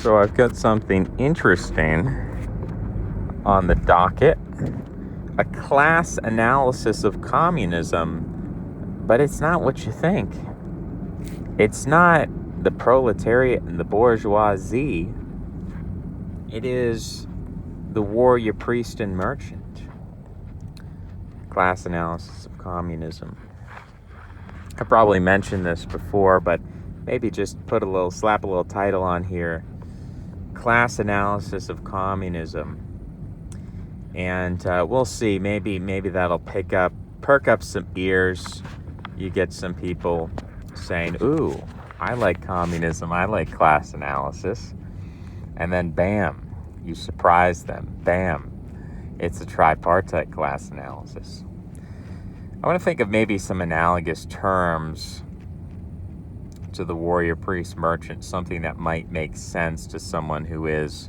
So I've got something interesting on the docket. A class analysis of communism, but it's not what you think. It's not the proletariat and the bourgeoisie. It is the warrior, priest, and merchant. Class analysis of communism. I probably mentioned this before, but maybe just slap a little title on here. Class analysis of communism. And we'll see. Maybe that'll perk up some ears. You get some people saying, "Ooh, I like communism. I like class analysis." And then, bam, you surprise them. Bam, it's a tripartite class analysis. I want to think of maybe some analogous terms to the warrior, priest, merchant, something that might make sense to someone who is,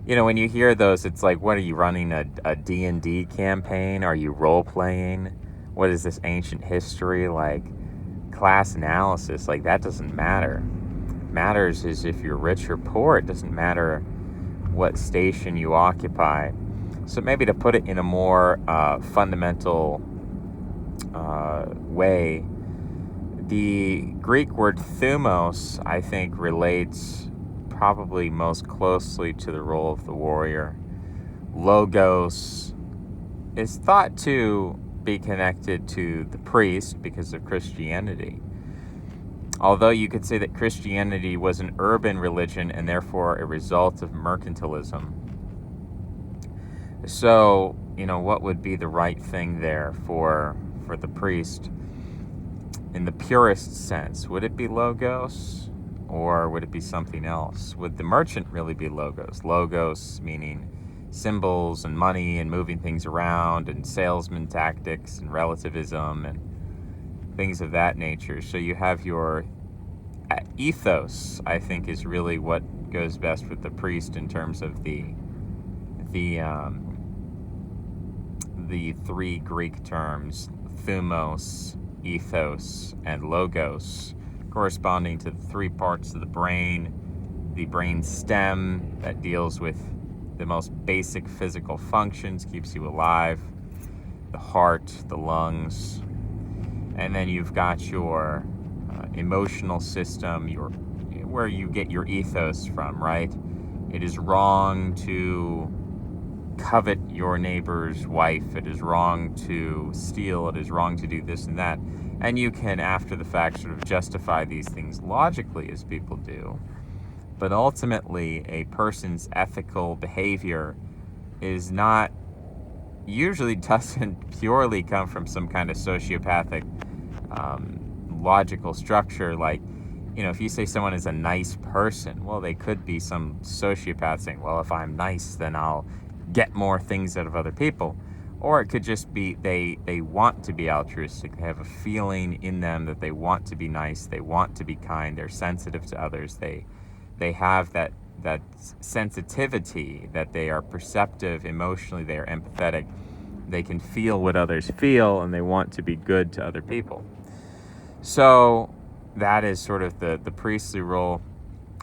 when you hear those, it's like, what are you running, a D&D campaign? Are you role-playing? What is this ancient history? Like, class analysis, like, that doesn't matter. What matters is if you're rich or poor. It doesn't matter what station you occupy. So maybe to put it in a more fundamental way, the Greek word thumos, I think, relates probably most closely to the role of the warrior. Logos is thought to be connected to the priest because of Christianity. Although you could say that Christianity was an urban religion and therefore a result of mercantilism. So, what would be the right thing there for the priest in the purest sense? Would it be logos? Or would it be something else? Would the merchant really be logos? Logos meaning symbols and money and moving things around and salesman tactics and relativism and things of that nature. So you have your ethos, I think, is really what goes best with the priest in terms of the three Greek terms, thumos, ethos, and logos, corresponding to the three parts of the brain stem that deals with the most basic physical functions, keeps you alive, the heart, the lungs, and then you've got your emotional system, where you get your ethos from, right? It is wrong to covet your neighbor's wife. It is wrong to steal. It is wrong to do this and that. And you can, after the fact, sort of justify these things logically, as people do. But ultimately, a person's ethical behavior usually doesn't purely come from some kind of sociopathic logical structure. Like, if you say someone is a nice person, well, they could be some sociopath saying, well, if I'm nice, then I'll get more things out of other people. Or it could just be they want to be altruistic. They have a feeling in them that they want to be nice. They want to be kind. They're sensitive to others. They have that sensitivity, that they are perceptive emotionally. They are empathetic. They can feel what others feel, and they want to be good to other people. So that is sort of the priestly role.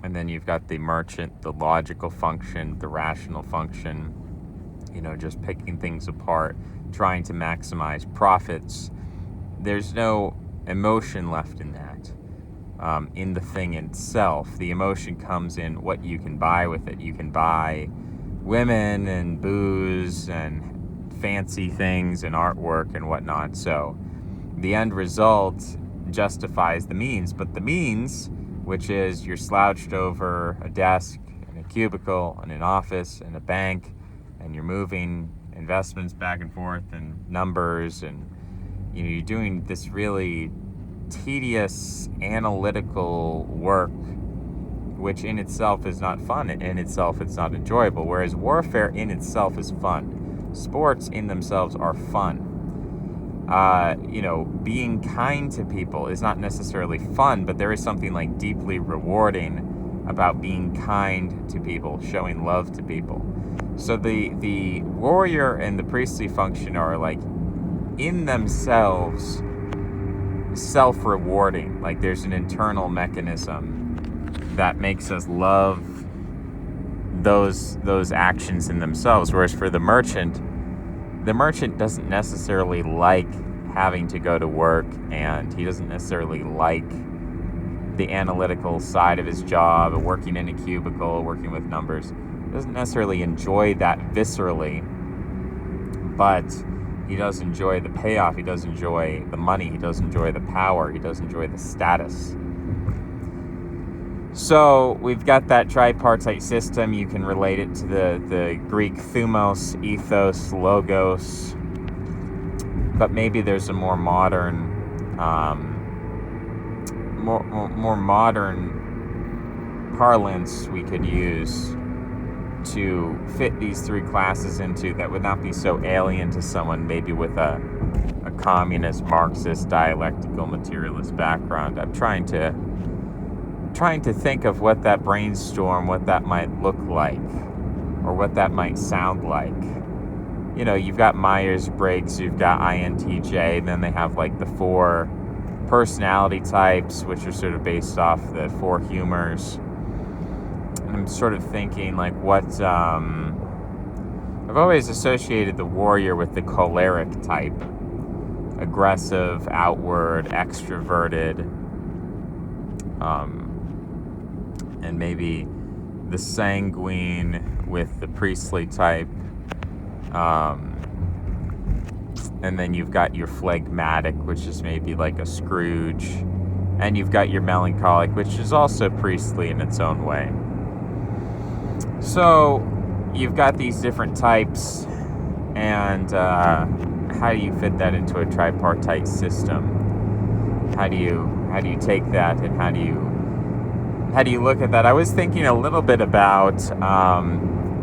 And then you've got the merchant, the logical function, the rational function, just picking things apart, trying to maximize profits. There's no emotion left in that, in the thing itself. The emotion comes in what you can buy with it. You can buy women and booze and fancy things and artwork and whatnot. So the end result justifies the means, but the means, which is you're slouched over a desk in a cubicle in an office in a bank, and you're moving investments back and forth and numbers, and you're doing this really tedious analytical work, which in itself is not fun. In itself, it's not enjoyable. Whereas warfare in itself is fun. Sports in themselves are fun. Being kind to people is not necessarily fun, but there is something like deeply rewarding about being kind to people, showing love to people. So the warrior and the priestly function are like in themselves self-rewarding. Like there's an internal mechanism that makes us love those actions in themselves. Whereas for the merchant doesn't necessarily like having to go to work, and he doesn't necessarily like the analytical side of his job, working in a cubicle, working with numbers. He doesn't necessarily enjoy that viscerally, but he does enjoy the payoff. He does enjoy the money. He does enjoy the power. He does enjoy the status. So we've got that tripartite system. You can relate it to the Greek thumos, ethos, logos. But maybe there's a more modern, more modern parlance we could use to fit these three classes into that would not be so alien to someone maybe with a communist, Marxist, dialectical, materialist background. I'm trying to think of what that brainstorm, what that might look like, or what that might sound like. You know, you've got Myers-Briggs, you've got INTJ, then they have like the 4 personality types, which are sort of based off the 4 humors. And I'm sort of thinking like what, I've always associated the warrior with the choleric type. Aggressive, outward, extroverted, and maybe the sanguine with the priestly type. And then you've got your phlegmatic, which is maybe like a Scrooge. And you've got your melancholic, which is also priestly in its own way. So you've got these different types, and how do you fit that into a tripartite system? How do you take that, and how do you look at that? I was thinking a little bit about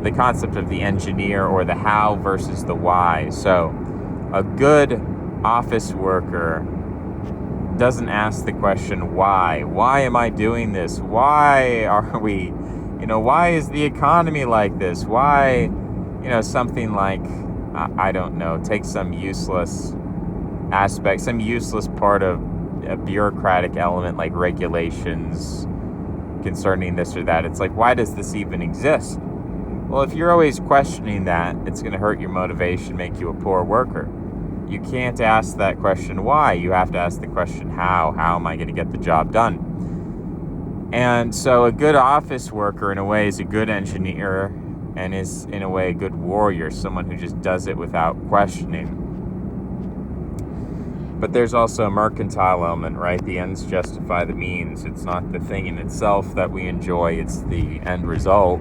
the concept of the engineer, or the how versus the why. So a good office worker doesn't ask the question why. Why am I doing this? Why are we, why is the economy like this? Why, something like, I don't know, take some useless aspect, some useless part of a bureaucratic element like regulations concerning this or that. It's like, why does this even exist? Well, if you're always questioning that, it's going to hurt your motivation, make you a poor worker. You can't ask that question why. You have to ask the question how. How am I going to get the job done? And so a good office worker, in a way, is a good engineer, and is, in a way, a good warrior, someone who just does it without questioning. But there's also a mercantile element, right? The ends justify the means. It's not the thing in itself that we enjoy, it's the end result.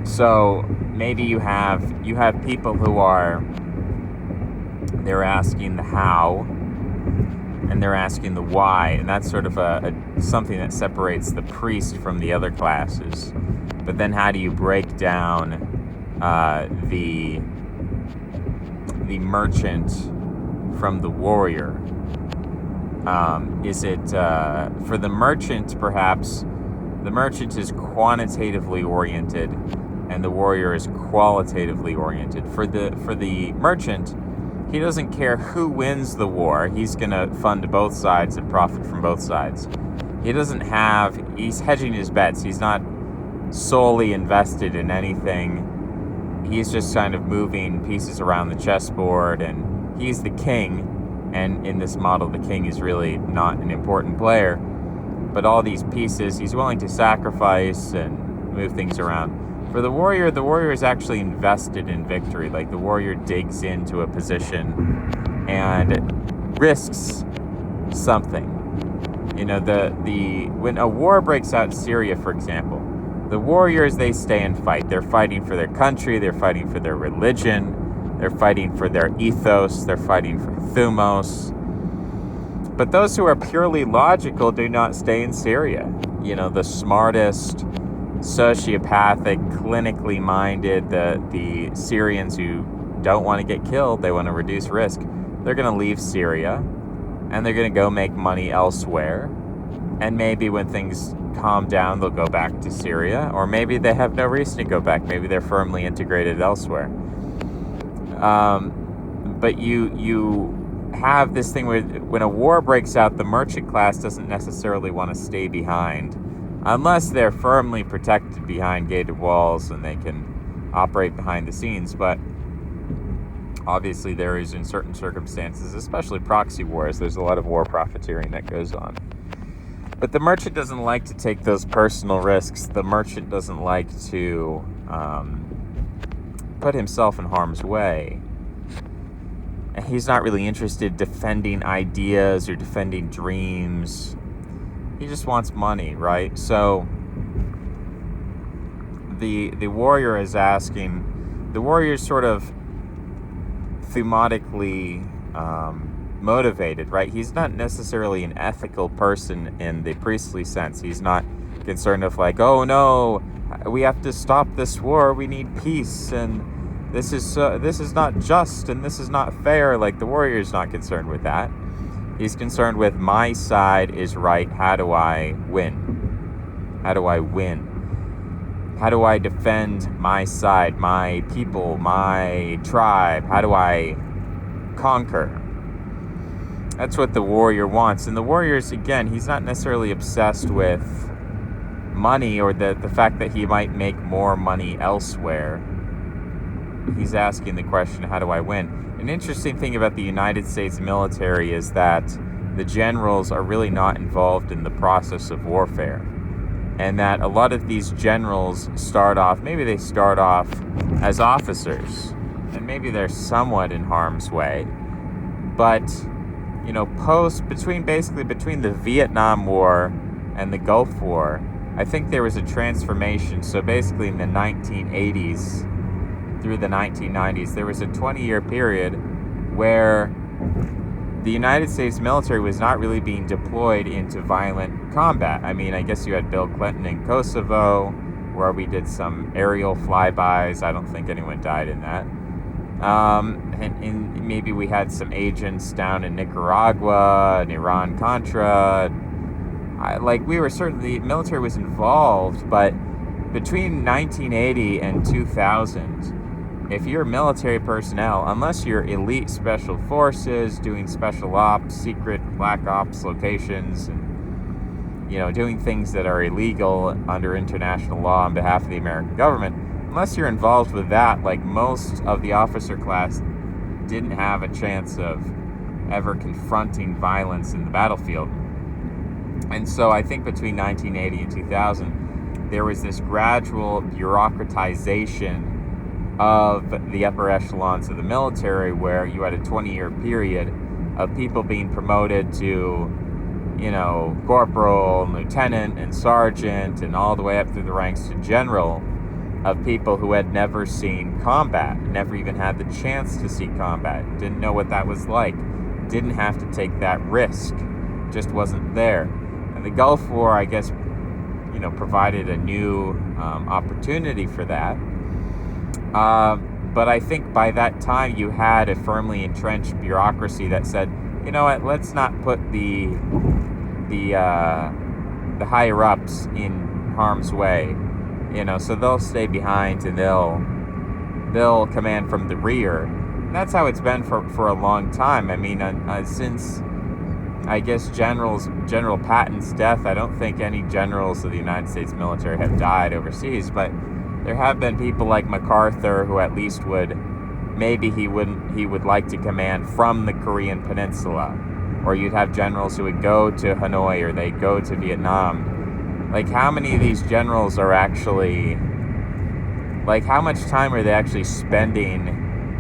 So maybe you have people who they're asking the how, and they're asking the why, and that's sort of something that separates the priest from the other classes. But then how do you break down the merchant from the warrior? Is it for the merchant, perhaps the merchant is quantitatively oriented and the warrior is qualitatively oriented. For the merchant, he doesn't care who wins the war. He's going to fund both sides and profit from both sides. He's hedging his bets. He's not solely invested in anything. He's just kind of moving pieces around the chessboard, and he's the king. And in this model, the king is really not an important player. But all these pieces, he's willing to sacrifice and move things around. For the warrior is actually invested in victory. Like, the warrior digs into a position and risks something. When a war breaks out in Syria, for example, the warriors, they stay and fight. They're fighting for their country, they're fighting for their religion, they're fighting for their ethos, they're fighting for thumos. But those who are purely logical do not stay in Syria. The smartest, sociopathic, clinically minded, the Syrians who don't want to get killed, they want to reduce risk, they're going to leave Syria, and they're going to go make money elsewhere. And maybe when things calm down, they'll go back to Syria, or maybe they have no reason to go back. Maybe they're firmly integrated elsewhere. But you have this thing where when a war breaks out, the merchant class doesn't necessarily want to stay behind. unless they're firmly protected behind gated walls and they can operate behind the scenes. But obviously there is, in certain circumstances, especially proxy wars, there's a lot of war profiteering that goes on. But the merchant doesn't like to take those personal risks. The merchant doesn't like to put himself in harm's way. And he's not really interested in defending ideas or defending dreams. He just wants money, right? So the warrior is asking, the warrior is sort of thematically motivated, right? He's not necessarily an ethical person in the priestly sense. He's not concerned with like, oh no, we have to stop this war, we need peace, and this is not just, and this is not fair. Like, the warrior is not concerned with that. He's concerned with, my side is right, how do I win? How do I win? How do I defend my side, my people, my tribe? How do I conquer? That's what the warrior wants. And the warrior's, again, he's not necessarily obsessed with money or the fact that he might make more money elsewhere. He's asking the question, how do I win? An interesting thing about the United States military is that the generals are really not involved in the process of warfare. And that a lot of these generals start off as officers. And maybe they're somewhat in harm's way. But, you know, between the Vietnam War and the Gulf War, I think there was a transformation. So basically in the 1980s through the 1990s, there was a 20-year period where the United States military was not really being deployed into violent combat. I mean, I guess you had Bill Clinton in Kosovo, where we did some aerial flybys. I don't think anyone died in that. And maybe we had some agents down in Nicaragua and Iran-Contra. The military was involved, but between 1980 and 2000, if you're military personnel, unless you're elite special forces doing special ops, secret black ops locations, and, you know, doing things that are illegal under international law on behalf of the American government, unless you're involved with that, like, most of the officer class didn't have a chance of ever confronting violence in the battlefield. And so I think between 1980 and 2000, there was this gradual bureaucratization of the upper echelons of the military, where you had a 20-year period of people being promoted to, you know, corporal, and lieutenant, and sergeant, and all the way up through the ranks to general, of people who had never seen combat, never even had the chance to see combat, didn't know what that was like, didn't have to take that risk, just wasn't there. And the Gulf War, I guess, you know, provided a new opportunity for that. But I think by that time you had a firmly entrenched bureaucracy that said, you know what, let's not put the higher ups in harm's way, you know, so they'll stay behind and they'll command from the rear. And that's how it's been for a long time. I mean, since, I guess, General Patton's death, I don't think any generals of the United States military have died overseas, but there have been people like MacArthur who at least he would like to command from the Korean Peninsula. Or you'd have generals who would go to Hanoi, or they'd go to Vietnam. Like, how many of these generals are actually, like, how much time are they actually spending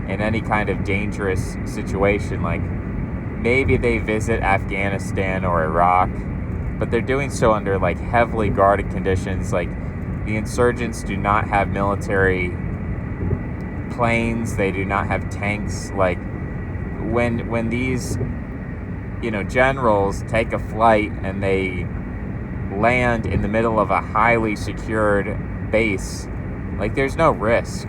in any kind of dangerous situation? Like, maybe they visit Afghanistan or Iraq, but they're doing so under, like, heavily guarded conditions. Like, the insurgents do not have military planes. They do not have tanks. Like, when these, you know, generals take a flight and they land in the middle of a highly secured base, like, there's no risk.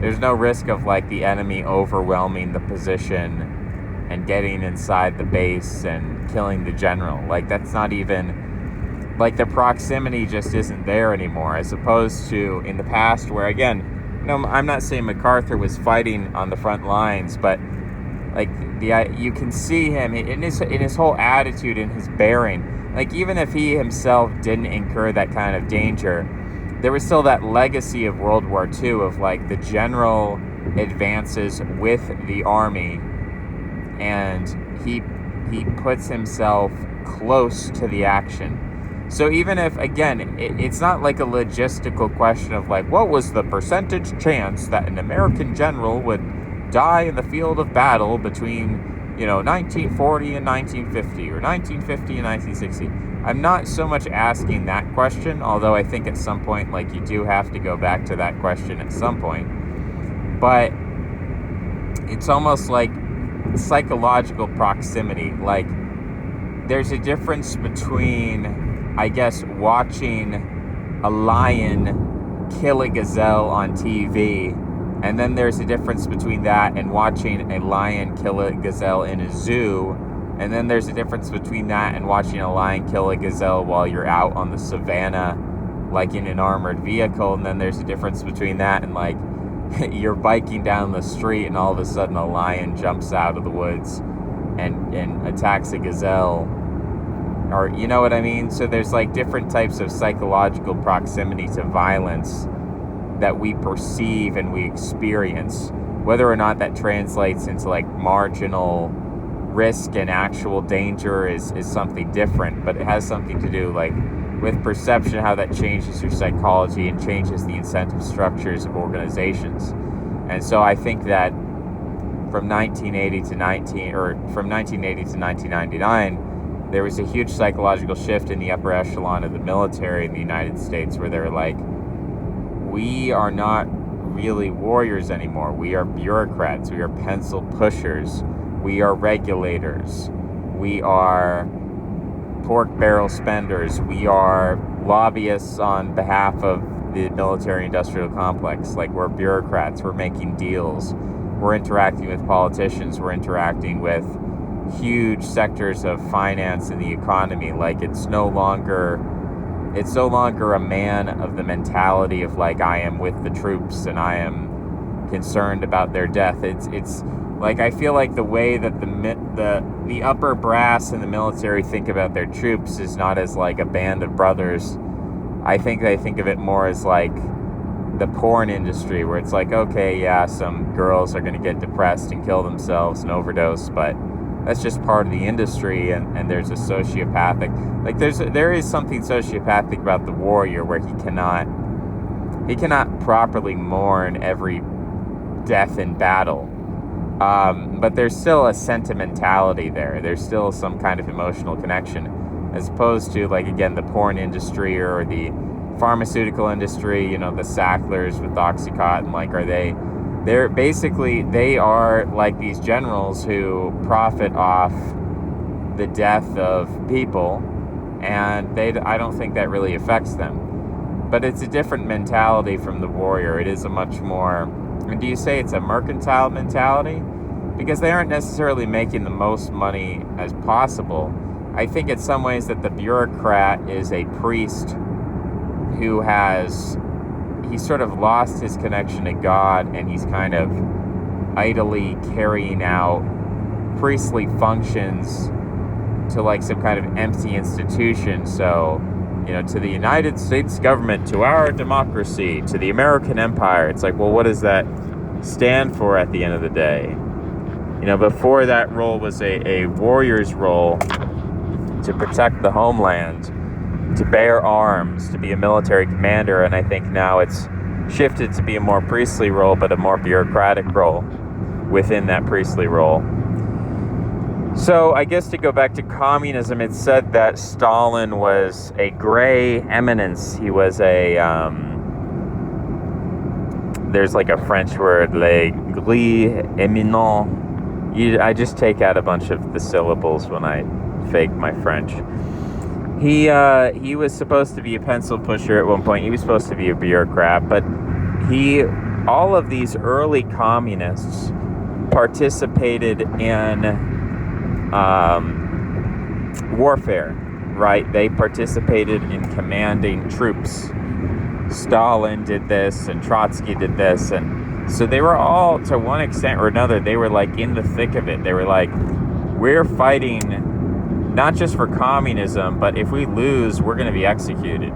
There's no risk of, like, the enemy overwhelming the position and getting inside the base and killing the general. Like, that's not even, like, the proximity just isn't there anymore, as opposed to in the past where, again, you know, I'm not saying MacArthur was fighting on the front lines, but Like you can see him in his whole attitude, in his bearing. Like even if he himself didn't incur that kind of danger, there was still that legacy of World War II of like the general advances with the army, and he puts himself close to the action. So even if, again, it's not like a logistical question of like, what was the percentage chance that an American general would die in the field of battle between, 1940 and 1950 or 1950 and 1960. I'm not so much asking that question, although I think at some point, like, you do have to go back to that question at some point. But it's almost like psychological proximity. Like, there's a difference between, I guess, watching a lion kill a gazelle on TV, and then there's a difference between that and watching a lion kill a gazelle in a zoo, and then there's a difference between that and watching a lion kill a gazelle while you're out on the savannah, like in an armored vehicle, and then there's a difference between that and like you're biking down the street and all of a sudden a lion jumps out of the woods and attacks a gazelle. Or, you know what I mean? So there's like different types of psychological proximity to violence that we perceive and we experience. Whether or not that translates into like marginal risk and actual danger is something different, but it has something to do like with perception, how that changes your psychology and changes the incentive structures of organizations. And so I think that from 1980 to 1999, there was a huge psychological shift in the upper echelon of the military in the United States, where they were like, we are not really warriors anymore. We are bureaucrats. We are pencil pushers. We are regulators. We are pork barrel spenders. We are lobbyists on behalf of the military-industrial complex. Like, we're bureaucrats. We're making deals. We're interacting with politicians. We're interacting with huge sectors of finance in the economy. Like, it's no longer a man of the mentality of like, I am with the troops and I am concerned about their death. It's like, I feel like the way that the upper brass in the military think about their troops is not as like a band of brothers. I think they think of it more as like the porn industry, where it's like, okay, yeah, some girls are going to get depressed and kill themselves and overdose, but that's just part of the industry, and there's a sociopathic, like there is something sociopathic about the warrior, where he cannot properly mourn every death in battle, but there's still a sentimentality there. There's still some kind of emotional connection, as opposed to, like, again, the porn industry or the pharmaceutical industry. The Sacklers with Oxycontin, like, they are like these generals who profit off the death of people, and I don't think that really affects them. But it's a different mentality from the warrior. It is a much more, and do you say it's a mercantile mentality? Because they aren't necessarily making the most money as possible. I think in some ways that the bureaucrat is a priest who he's sort of lost his connection to God, and he's kind of idly carrying out priestly functions to like some kind of empty institution. So, to the United States government, to our democracy, to the American empire. It's like, well, what does that stand for at the end of the day? Before, that role was a warrior's role to protect the homeland, to bear arms, to be a military commander, and I think now it's shifted to be a more priestly role, but a more bureaucratic role within that priestly role. So I guess to go back to communism, it's said that Stalin was a gray eminence. He was there's like a French word, le gris éminent. I just take out a bunch of the syllables when I fake my French. He was supposed to be a pencil pusher at one point. He was supposed to be a bureaucrat, but all of these early communists participated in warfare, right? They participated in commanding troops. Stalin did this, and Trotsky did this, and So they were all, to one extent or another, they were like in the thick of it. They were like, we're fighting not just for communism, but if we lose, we're going to be executed.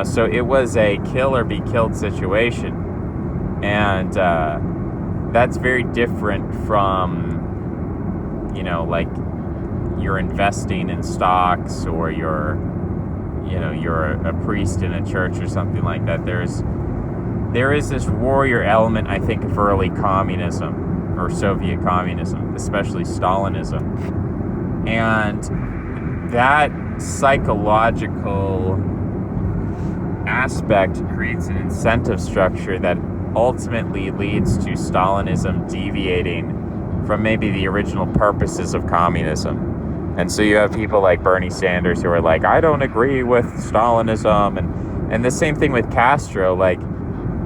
So it was a kill or be killed situation. And that's very different from, like you're investing in stocks, or you're a priest in a church or something like that. There is this warrior element, I think, of early communism or Soviet communism, especially Stalinism. And that psychological aspect creates an incentive structure that ultimately leads to Stalinism deviating from maybe the original purposes of communism. And so you have people like Bernie Sanders who are like, I don't agree with Stalinism. And the same thing with Castro. Like,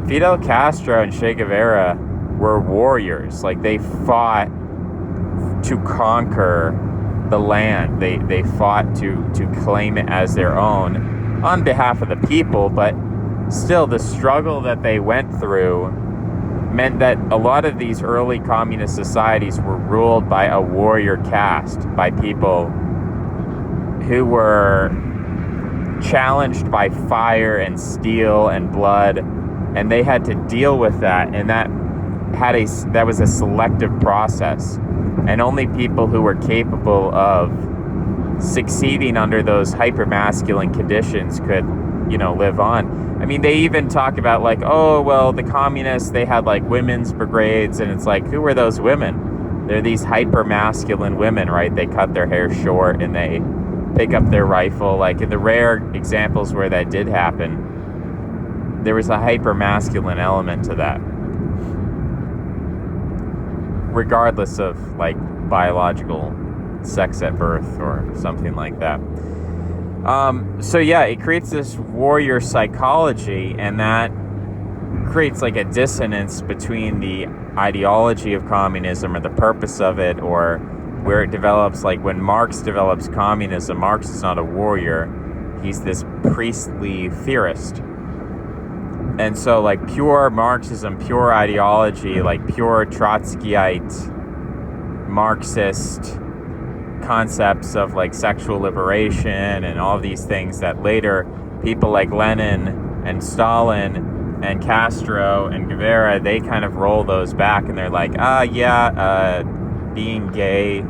Fidel Castro and Che Guevara were warriors. Like, they fought to conquer the land. They fought to claim it as their own on behalf of the people. But still, the struggle that they went through meant that a lot of these early communist societies were ruled by a warrior caste, by people who were challenged by fire and steel and blood, and they had to deal with that, and that was a selective process, and only people who were capable of succeeding under those hypermasculine conditions could live on. I mean, they even talk about like, oh, well, the communists, they had like women's brigades, and it's like, who were those women? They're these hyper-masculine women, right? They cut their hair short and they pick up their rifle. Like, in the rare examples where that did happen, there was a hyper-masculine element to that, regardless of like biological sex at birth or something like that. So yeah, it creates this warrior psychology, and that creates like a dissonance between the ideology of communism or the purpose of it, or where it develops. Like when Marx develops communism, Marx is not a warrior, he's this priestly theorist. And so like pure Marxism, pure ideology, like pure Trotskyite Marxist concepts of like sexual liberation and all these things that later people like Lenin and Stalin and Castro and Guevara, they kind of roll those back, and they're like, being gay,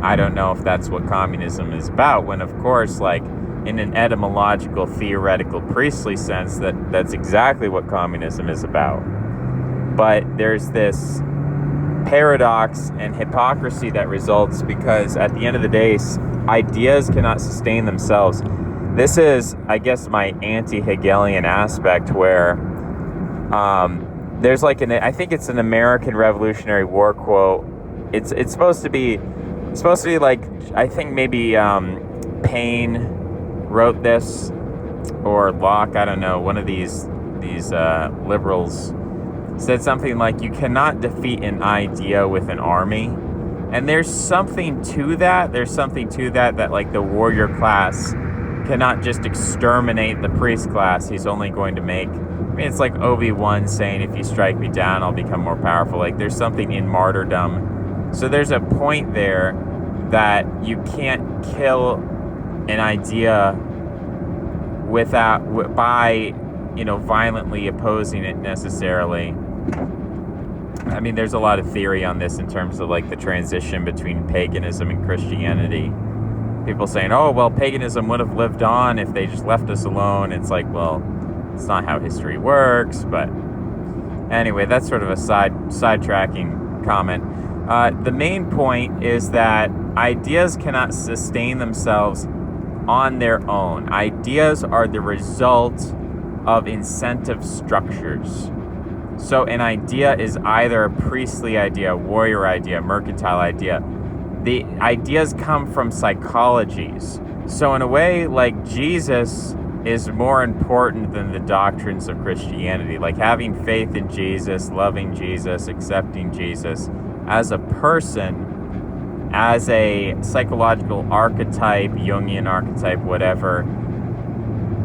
I don't know if that's what communism is about, when of course, like in an etymological, theoretical, priestly sense, that's exactly what communism is about. But there's this paradox and hypocrisy that results because at the end of the day, ideas cannot sustain themselves. This is, I guess, my anti-Hegelian aspect, where there's like I think it's an American Revolutionary War quote. It's supposed to be like, I think maybe Paine wrote this, or Locke, I don't know, one of these liberals said something like, you cannot defeat an idea with an army. And there's something to that. That like the warrior class cannot just exterminate the priest class. He's only going to make, I mean, it's like Obi-Wan saying, if you strike me down, I'll become more powerful. Like, there's something in martyrdom. So there's a point there that you can't kill an idea by violently opposing it necessarily. I mean, there's a lot of theory on this in terms of like the transition between paganism and Christianity. People saying, oh, well, paganism would have lived on if they just left us alone. It's like, well, it's not how history works. But anyway, that's sort of a sidetracking comment. The main point is that ideas cannot sustain themselves on their own. Ideas are the result of incentive structures. So an idea is either a priestly idea, warrior idea, mercantile idea. The ideas come from psychologies. So in a way, like, Jesus is more important than the doctrines of Christianity. Like having faith in Jesus, loving Jesus, accepting Jesus as a person, as a psychological archetype, Jungian archetype, whatever,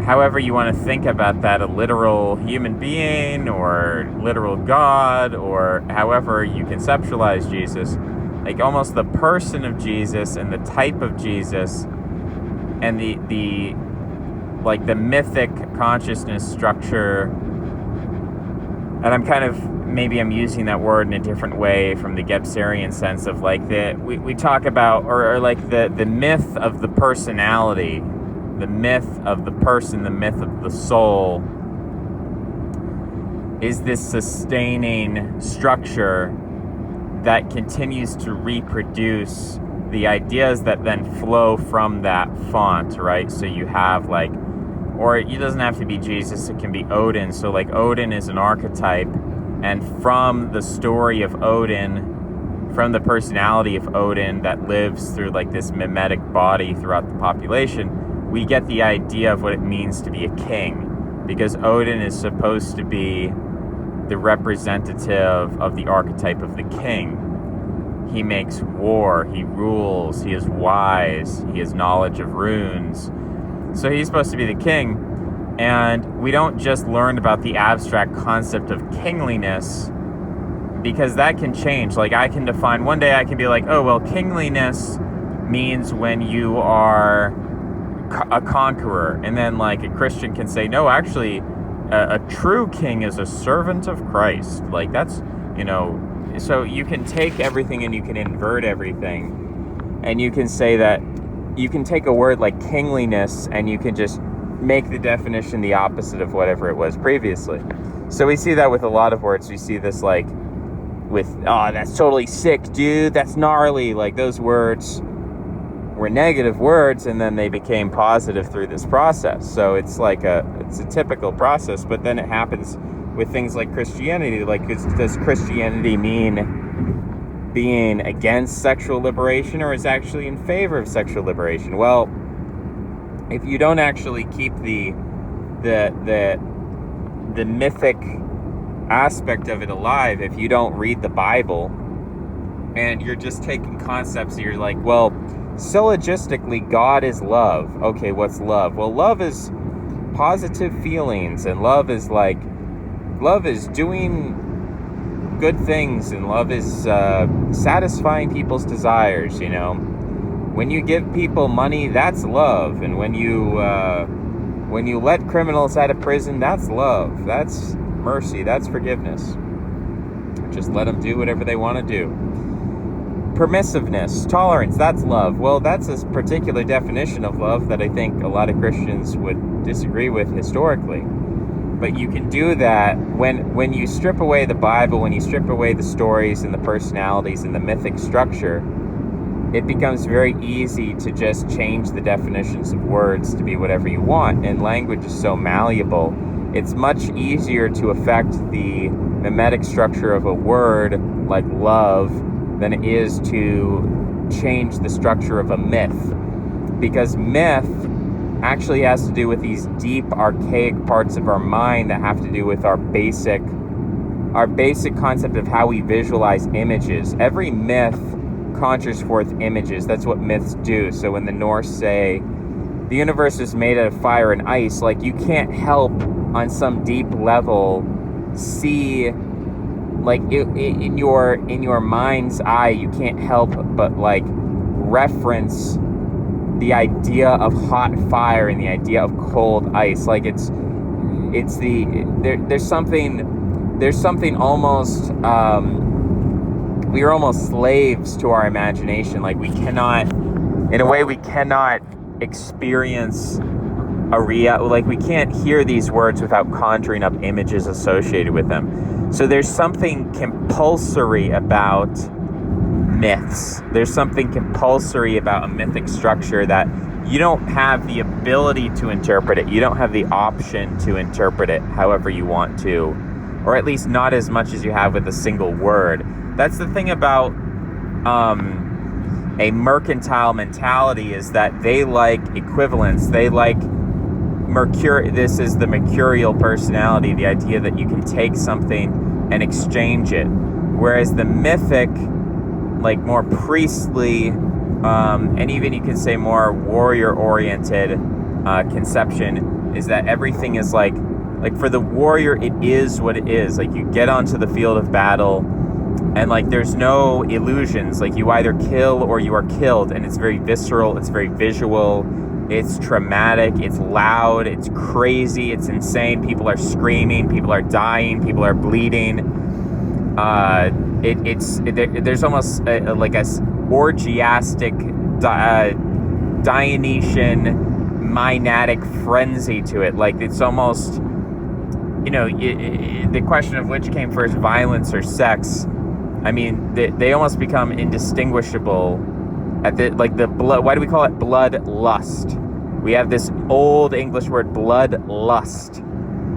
however you want to think about that, a literal human being or literal God, or however you conceptualize Jesus, like almost the person of Jesus and the type of Jesus and the like the mythic consciousness structure. And maybe I'm using that word in a different way from the Gebserian sense of like we talk about, or like the myth of the personality, the myth of the person, the myth of the soul, is this sustaining structure that continues to reproduce the ideas that then flow from that font, right? So you have like, or it doesn't have to be Jesus, it can be Odin. So like Odin is an archetype, and from the story of Odin, from the personality of Odin that lives through like this mimetic body throughout the population, we get the idea of what it means to be a king, because Odin is supposed to be the representative of the archetype of the king. He makes war, he rules, he is wise, he has knowledge of runes. So he's supposed to be the king. And we don't just learn about the abstract concept of kingliness, because that can change. Like I can define, one day I can be like, oh, well, kingliness means when you are a conqueror. And then like a Christian can say, no, actually, a true king is a servant of Christ. Like that's, so you can take everything and you can invert everything. And you can say that you can take a word like kingliness and you can just make the definition the opposite of whatever it was previously. So we see that with a lot of words. We see this like with, oh, that's totally sick, dude. That's gnarly. Like those words were negative words, and then they became positive through this process. So it's like it's a typical process, but then it happens with things like Christianity. Like, does Christianity mean being against sexual liberation, or is actually in favor of sexual liberation? Well, if you don't actually keep the mythic aspect of it alive, if you don't read the Bible and you're just taking concepts and you're like, well, syllogistically, God is love. Okay, what's love? Well, love is positive feelings, and love is doing good things, and love is satisfying people's desires, When you give people money, that's love. And when you let criminals out of prison, that's love. That's mercy. That's forgiveness. Just let them do whatever they want to do. Permissiveness, tolerance, that's love. Well, that's a particular definition of love that I think a lot of Christians would disagree with historically. But you can do that when you strip away the Bible, when you strip away the stories and the personalities and the mythic structure. It becomes very easy to just change the definitions of words to be whatever you want. And language is so malleable. It's much easier to affect the mimetic structure of a word like love than it is to change the structure of a myth. Because myth actually has to do with these deep, archaic parts of our mind that have to do with our basic concept of how we visualize images. Every myth conjures forth images. That's what myths do. So when the Norse say the universe is made out of fire and ice, like you can't help on some deep level see, like in your mind's eye, you can't help but like reference the idea of hot fire and the idea of cold ice. Like there's something almost we are almost slaves to our imagination. Like we cannot experience like we can't hear these words without conjuring up images associated with them. So there's something compulsory about myths. There's something compulsory about a mythic structure that you don't have the ability to interpret it. You don't have the option to interpret it however you want to, or at least not as much as you have with a single word. That's the thing about a mercantile mentality, is that they like equivalence. They like this is the mercurial personality, the idea that you can take something and exchange it. Whereas the mythic, like more priestly, and even you can say more warrior-oriented conception is that everything is like for the warrior, it is what it is. Like, you get onto the field of battle, and like there's no illusions. Like, you either kill or you are killed, and it's very visceral, it's very visual, it's traumatic, it's loud, it's crazy, it's insane. People are screaming, people are dying, people are bleeding. There's almost like a orgiastic, Dionysian, Maenadic frenzy to it. Like, it's almost, the question of which came first, violence or sex. I mean, they almost become indistinguishable at the blood. Why do we call it bloodlust? We have this old English word, bloodlust.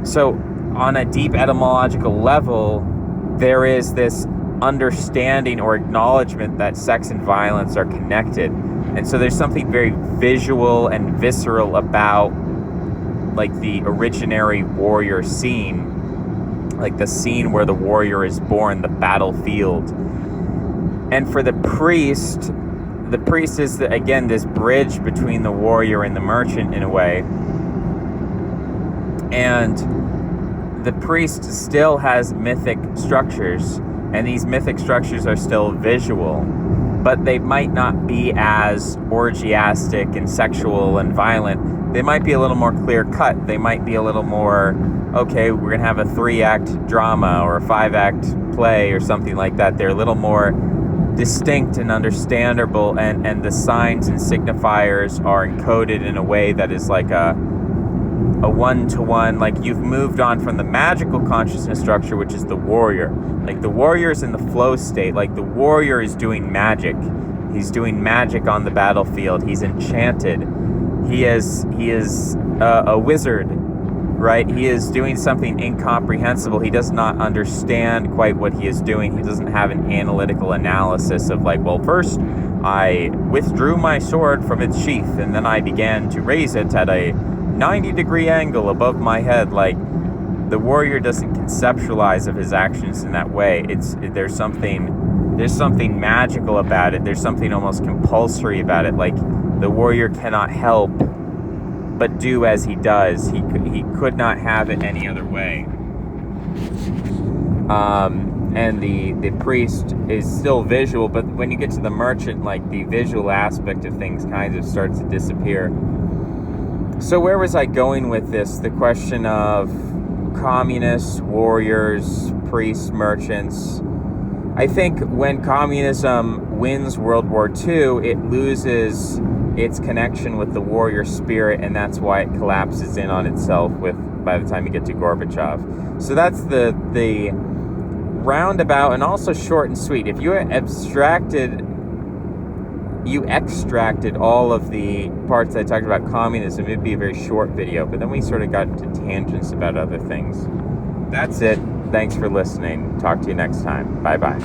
So on a deep etymological level, there is this understanding or acknowledgement that sex and violence are connected. And so there's something very visual and visceral about like the originary warrior scene, like the scene where the warrior is born, the battlefield. And for the priest is, again, this bridge between the warrior and the merchant in a way. And the priest still has mythic structures, and these mythic structures are still visual, but they might not be as orgiastic and sexual and violent. They might be a little more clear-cut. They might be a little more, okay, we're going to have a 3-act drama or a 5-act play or something like that. They're a little more distinct and understandable, and the signs and signifiers are encoded in a way that is like a one-to-one. Like, you've moved on from the magical consciousness structure, which is the warrior. Like, the warrior is in the flow state. Like, the warrior is doing magic. He's doing magic on the battlefield. He's enchanted. He is a wizard, right? He is doing something incomprehensible. He does not understand quite what he is doing. He doesn't have an analytical analysis of like, well, first I withdrew my sword from its sheath, and then I began to raise it at a 90-degree angle above my head. Like, the warrior doesn't conceptualize of his actions in that way. There's something magical about it. There's something almost compulsory about it. Like, the warrior cannot help but do as he does. He could not have it any other way. And the priest is still visual, but when you get to the merchant, like, the visual aspect of things kind of starts to disappear. So where was I going with this? The question of communists, warriors, priests, merchants. I think when communism wins World War II, it loses its connection with the warrior spirit, and that's why it collapses in on itself by the time you get to Gorbachev. So that's the roundabout and also short and sweet. If you extracted all of the parts I talked about communism, it'd be a very short video, but then we sort of got into tangents about other things. That's it. Thanks for listening. Talk to you next time. Bye-bye.